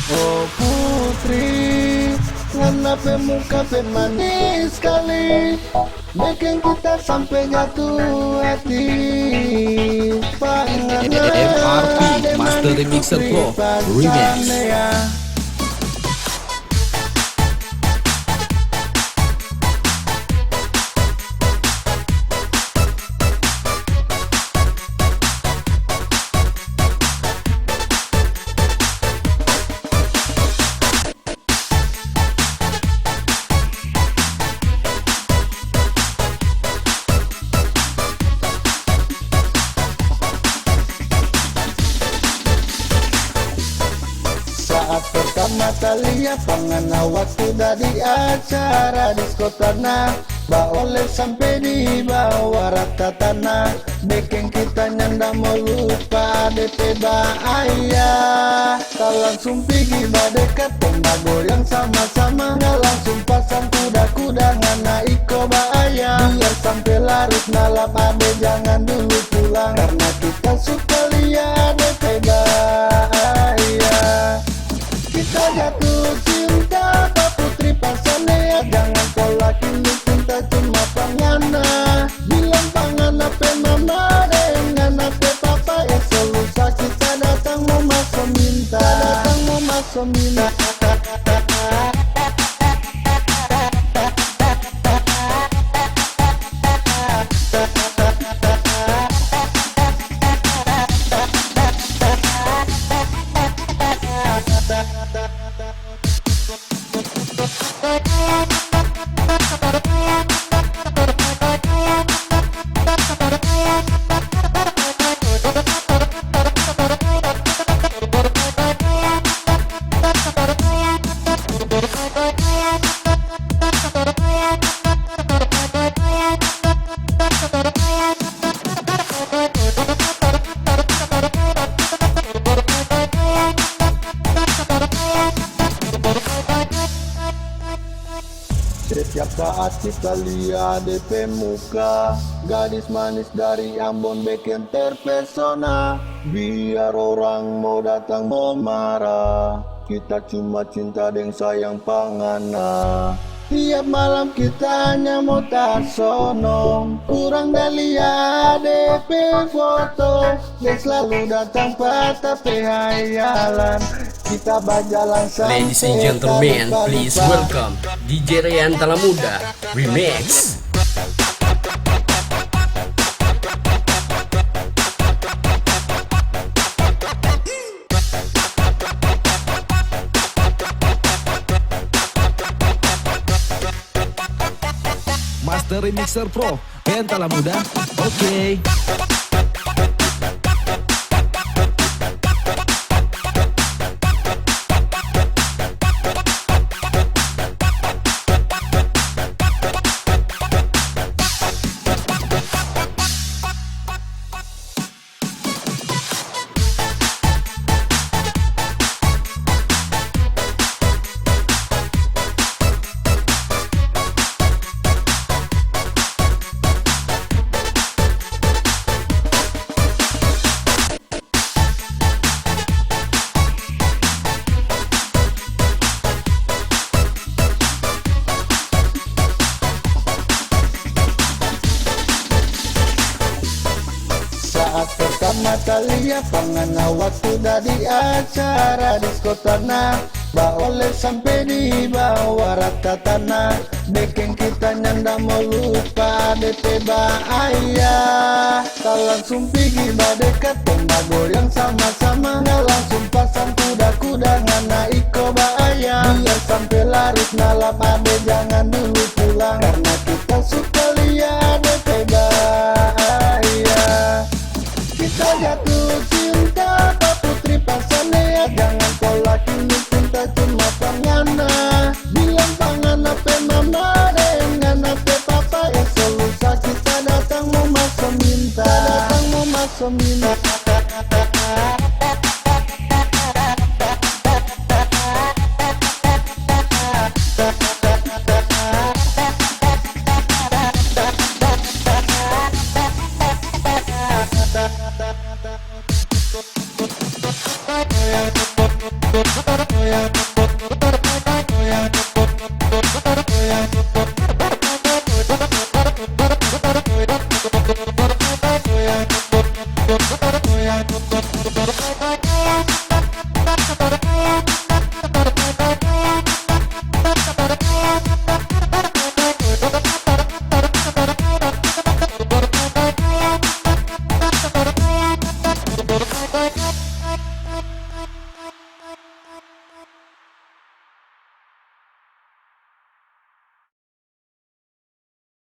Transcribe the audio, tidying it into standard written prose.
Oh putri, kenapa muka manis sekali, bikin kita sampai jatuh hati. MRP Master Remixer Pro Remix. Saat pertama kali pangan waktu dari acara disko tanah, oleh sampai di bawah rata tanah, bikin kita nyanda mau lupa DP bahaya. Tak langsung pergi dekat tembak goyang sama-sama, nggak langsung pasang kuda-kuda ngana iko bahaya. Biar sampai larut malam ade jangan dulu pulang, karena kita suka lihat DP bahaya. Kita jatuh cinta Pak Putri Pasanea, jangan tolak ini cinta cuma pangana. Bilang pangana pe mama dengan pe papa, selalu sakit datang mau masuk minta, datang mau masuk minta. Setiap saat kita lihat DP muka, gadis manis dari Ambon bikin terpesona. Biar orang mau datang mau marah, kita cuma cinta dan sayang pangana. Tiap malam kita hanya mau tasono, kurang dari DP foto. Dia selalu datang patah hayalan, kita berjalan sampai. Ladies and gentlemen, please welcome DJ Rian Talamuda Remix. Master Remixer Pro Rian Talamuda. Oke. Saat pertama kali pangan waktu dari acara disko tanah, oleh sampai di bawah rata tanah, bikin kita nyanda mau lupa DP bahaya. Tak langsung pergi dekat tembak goyang sama-sama, nggak langsung pasang kuda-kuda ngana iko bahaya. Biar sampai larut malam ade jangan dulu pulang, karena kita suka lihat DP bahaya. Kita jatuh cinta Pak Putri Pasanea, jangan tolak ini cinta cuma pangana. Bilang pangana pe mama dengan pe papa, selalu sakit datang mau masuk minta, datang mau masuk minta. goyang